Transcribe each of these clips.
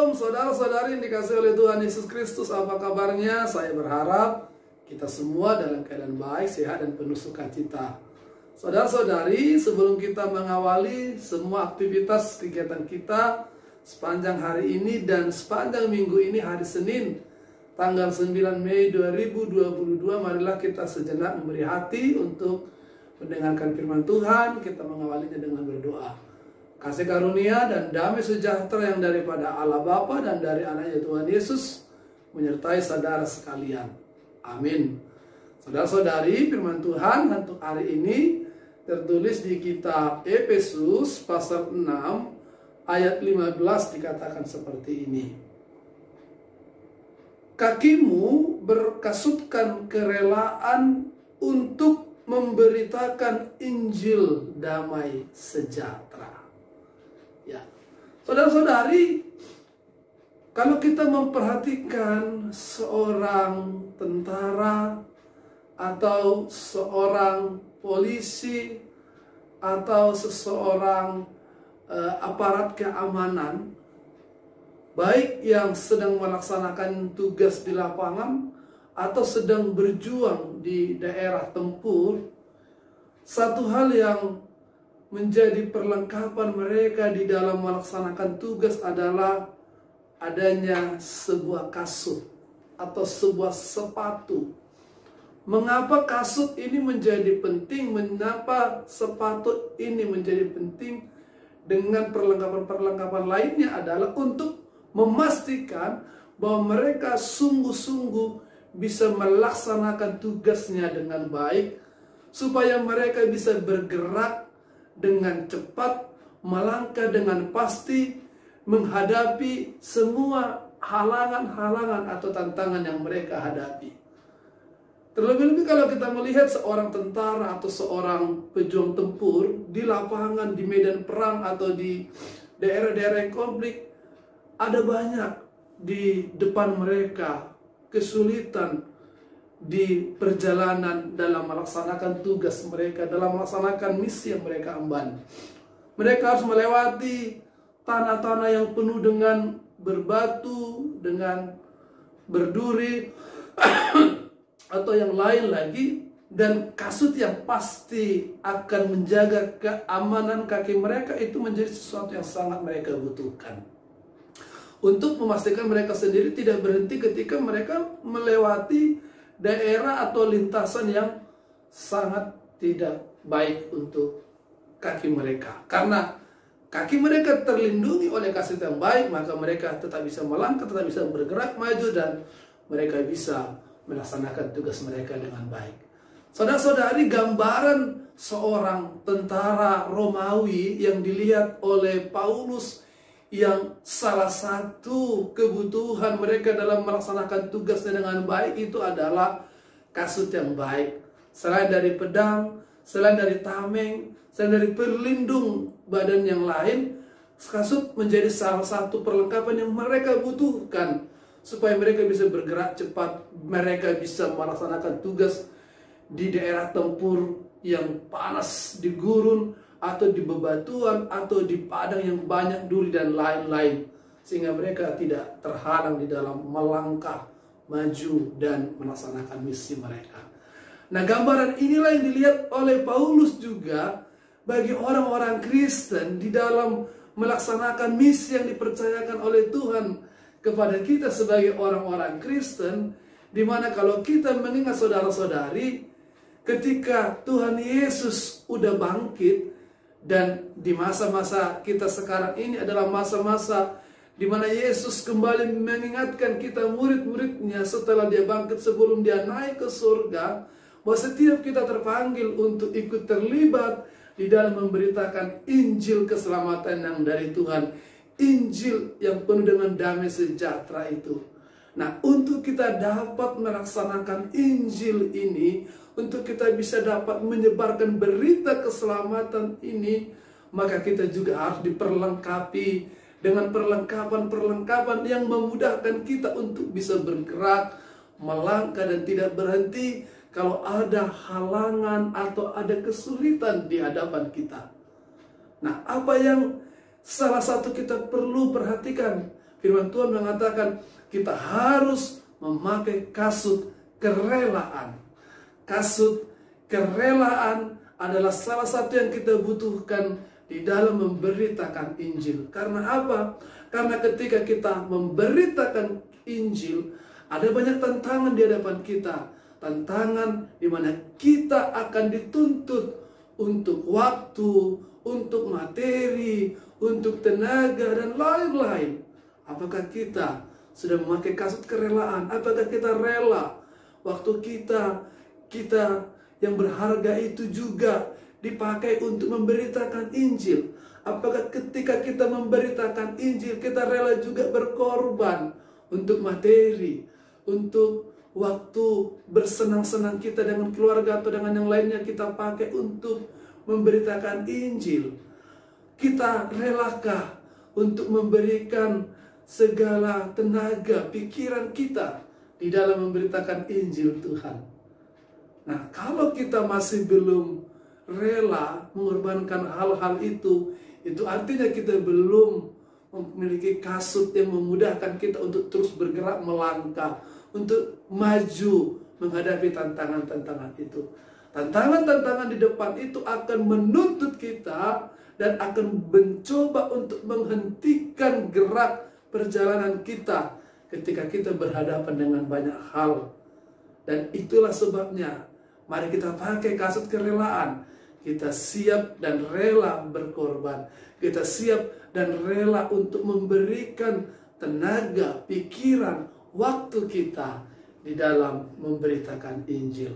Shalom saudara-saudari yang dikasihi oleh Tuhan Yesus Kristus. Apa kabarnya? Saya berharap kita semua dalam keadaan baik, sehat, dan penuh sukacita. Saudara-saudari, sebelum kita mengawali semua aktivitas kegiatan kita sepanjang hari ini dan sepanjang minggu ini, hari Senin tanggal 9 Mei 2022, marilah kita sejenak memberi hati untuk mendengarkan firman Tuhan. Kita mengawalinya dengan berdoa. Kasih karunia dan damai sejahtera yang daripada Allah Bapa dan dari anaknya Tuhan Yesus menyertai saudara sekalian. Amin. Saudara-saudari, firman Tuhan untuk hari ini tertulis di kitab Efesus pasal 6 ayat 15, dikatakan seperti ini. Kakimu berkasutkan kerelaan untuk memberitakan Injil damai sejahtera. Ya, saudara-saudari, kalau kita memperhatikan seorang tentara atau seorang polisi atau seseorang aparat keamanan, baik yang sedang melaksanakan tugas di lapangan atau sedang berjuang di daerah tempur, satu hal yang menjadi perlengkapan mereka di dalam melaksanakan tugas adalah adanya sebuah kasut atau sebuah sepatu. Mengapa kasut ini menjadi penting? Mengapa sepatu ini menjadi penting? Dengan perlengkapan-perlengkapan lainnya adalah untuk memastikan bahwa mereka sungguh-sungguh bisa melaksanakan tugasnya dengan baik, supaya mereka bisa bergerak dengan cepat, melangkah dengan pasti, menghadapi semua halangan-halangan atau tantangan yang mereka hadapi. Terlebih-lebih kalau kita melihat seorang tentara atau seorang pejuang tempur di lapangan, di medan perang atau di daerah-daerah yang konflik, ada banyak di depan mereka kesulitan di perjalanan dalam melaksanakan tugas mereka, dalam melaksanakan misi yang mereka emban. Mereka harus melewati tanah-tanah yang penuh dengan berbatu, dengan berduri, atau yang lain lagi, dan kasut yang pasti akan menjaga keamanan kaki mereka itu menjadi sesuatu yang sangat mereka butuhkan. Untuk memastikan mereka sendiri tidak berhenti ketika mereka melewati daerah atau lintasan yang sangat tidak baik untuk kaki mereka. Karena kaki mereka terlindungi oleh kasut yang baik, maka mereka tetap bisa melangkah, tetap bisa bergerak maju, dan mereka bisa melaksanakan tugas mereka dengan baik. Saudara-saudari, gambaran seorang tentara Romawi yang dilihat oleh Paulus, yang salah satu kebutuhan mereka dalam melaksanakan tugasnya dengan baik itu adalah kasut yang baik. Selain dari pedang, selain dari tameng, selain dari pelindung badan yang lain, kasut menjadi salah satu perlengkapan yang mereka butuhkan supaya mereka bisa bergerak cepat, mereka bisa melaksanakan tugas di daerah tempur yang panas, di gurun, atau di bebatuan, atau di padang yang banyak duri dan lain-lain, sehingga mereka tidak terhalang di dalam melangkah maju dan melaksanakan misi mereka. Nah, gambaran inilah yang dilihat oleh Paulus juga bagi orang-orang Kristen di dalam melaksanakan misi yang dipercayakan oleh Tuhan kepada kita sebagai orang-orang Kristen, di mana kalau kita mengingat saudara-saudari, ketika Tuhan Yesus udah bangkit, dan di masa-masa kita sekarang ini adalah masa-masa di mana Yesus kembali mengingatkan kita murid-muridnya setelah dia bangkit, sebelum dia naik ke surga, bahwa setiap kita terpanggil untuk ikut terlibat di dalam memberitakan Injil keselamatan yang dari Tuhan, Injil yang penuh dengan damai sejahtera itu. Nah, untuk kita dapat melaksanakan Injil ini, untuk kita bisa dapat menyebarkan berita keselamatan ini, maka kita juga harus diperlengkapi dengan perlengkapan-perlengkapan yang memudahkan kita untuk bisa bergerak, melangkah, dan tidak berhenti kalau ada halangan atau ada kesulitan di hadapan kita. Nah, apa yang salah satu kita perlu perhatikan? Firman Tuhan mengatakan kita harus memakai kasut kerelaan. Kasut kerelaan adalah salah satu yang kita butuhkan di dalam memberitakan Injil. Karena apa? Karena ketika kita memberitakan Injil, ada banyak tantangan di hadapan kita. Tantangan di mana kita akan dituntut untuk waktu, untuk materi, untuk tenaga, dan lain-lain. Apakah kita sudah memakai kasut kerelaan? Apakah kita rela waktu kita yang berharga itu juga dipakai untuk memberitakan Injil? Apakah ketika kita memberitakan Injil, kita rela juga berkorban untuk materi, untuk waktu bersenang-senang kita dengan keluarga atau dengan yang lainnya kita pakai untuk memberitakan Injil? Kita relakah untuk memberikan segala tenaga, pikiran kita di dalam memberitakan Injil Tuhan? Nah, kalau kita masih belum rela mengorbankan hal-hal itu artinya kita belum memiliki kasut yang memudahkan kita untuk terus bergerak melangkah, untuk maju menghadapi tantangan-tantangan itu. Tantangan-tantangan di depan itu akan menuntut kita dan akan mencoba untuk menghentikan gerak perjalanan kita ketika kita berhadapan dengan banyak hal. Dan itulah sebabnya mari kita pakai kasut kerelaan. Kita siap dan rela berkorban. Kita siap dan rela untuk memberikan tenaga, pikiran, waktu kita di dalam memberitakan Injil.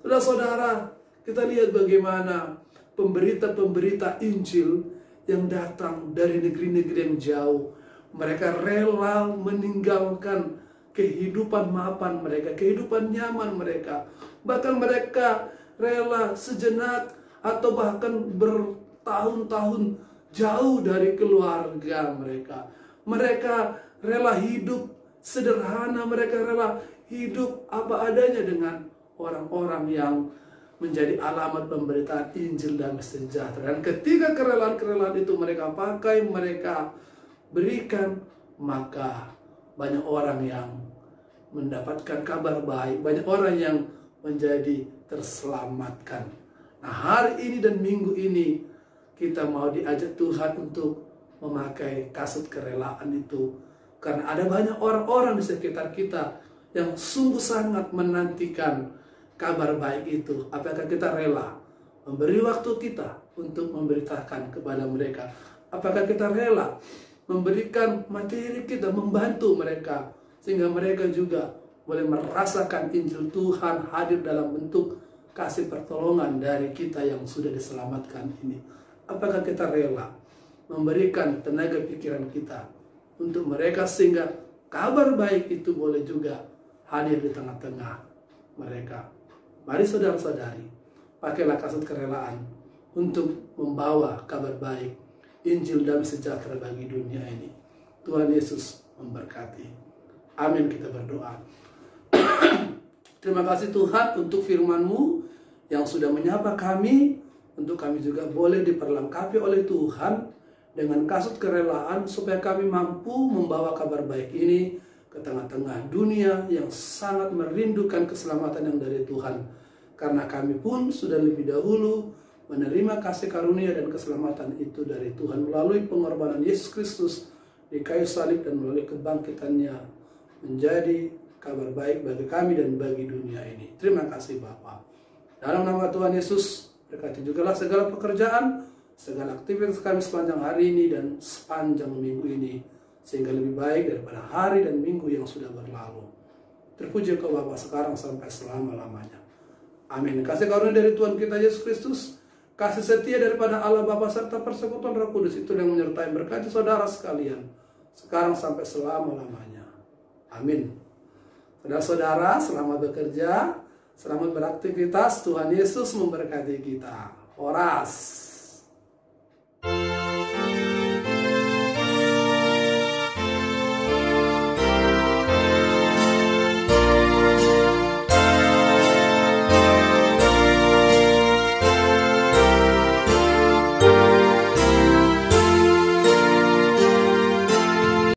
Saudara-saudara, kita lihat bagaimana pemberita-pemberita Injil yang datang dari negeri-negeri yang jauh. Mereka rela meninggalkan kehidupan mapan mereka, kehidupan nyaman mereka. Bahkan mereka rela sejenak atau bahkan bertahun-tahun jauh dari keluarga mereka. Mereka rela hidup sederhana, mereka rela hidup apa adanya dengan orang-orang yang menjadi alamat pemberitaan Injil damai sejahtera. Dan ketika kerelaan-kerelaan itu mereka pakai, mereka berikan, maka banyak orang yang mendapatkan kabar baik, banyak orang yang menjadi terselamatkan. Nah, hari ini dan minggu ini kita mau diajak Tuhan untuk memakai kasut kerelaan itu. Karena ada banyak orang-orang di sekitar kita yang sungguh sangat menantikan kabar baik itu. Apakah kita rela memberi waktu kita untuk memberitakan kepada mereka? Apakah kita rela memberikan materi kita, membantu mereka, sehingga mereka juga boleh merasakan Injil Tuhan hadir dalam bentuk kasih pertolongan dari kita yang sudah diselamatkan ini? Apakah kita rela memberikan tenaga pikiran kita untuk mereka sehingga kabar baik itu boleh juga hadir di tengah-tengah mereka? Mari saudara-saudari, pakailah kasut kerelaan untuk membawa kabar baik, Injil damai sejahtera bagi dunia ini. Tuhan Yesus memberkati. Amin, kita berdoa. Terima kasih Tuhan untuk firman-Mu yang sudah menyapa kami, untuk kami juga boleh diperlengkapi oleh Tuhan dengan kasut kerelaan supaya kami mampu membawa kabar baik ini ke tengah-tengah dunia yang sangat merindukan keselamatan yang dari Tuhan. Karena kami pun sudah lebih dahulu menerima kasih karunia dan keselamatan itu dari Tuhan melalui pengorbanan Yesus Kristus di kayu salib dan melalui kebangkitannya menjadi kabar baik bagi kami dan bagi dunia ini. Terima kasih Bapa. Dalam nama Tuhan Yesus, berkati jugalah segala pekerjaan, segala aktivitas kami sepanjang hari ini dan sepanjang minggu ini, sehingga lebih baik daripada hari dan minggu yang sudah berlalu. Terpuji Kau Bapa sekarang sampai selama-lamanya. Amin. Kasih karunia dari Tuhan kita Yesus Kristus, kasih setia daripada Allah Bapa serta persekutuan Roh Kudus itu yang menyertai berkati saudara sekalian, sekarang sampai selama-lamanya. Amin. Saudara-saudara, selamat bekerja, selamat beraktivitas. Tuhan Yesus memberkati kita. Horas.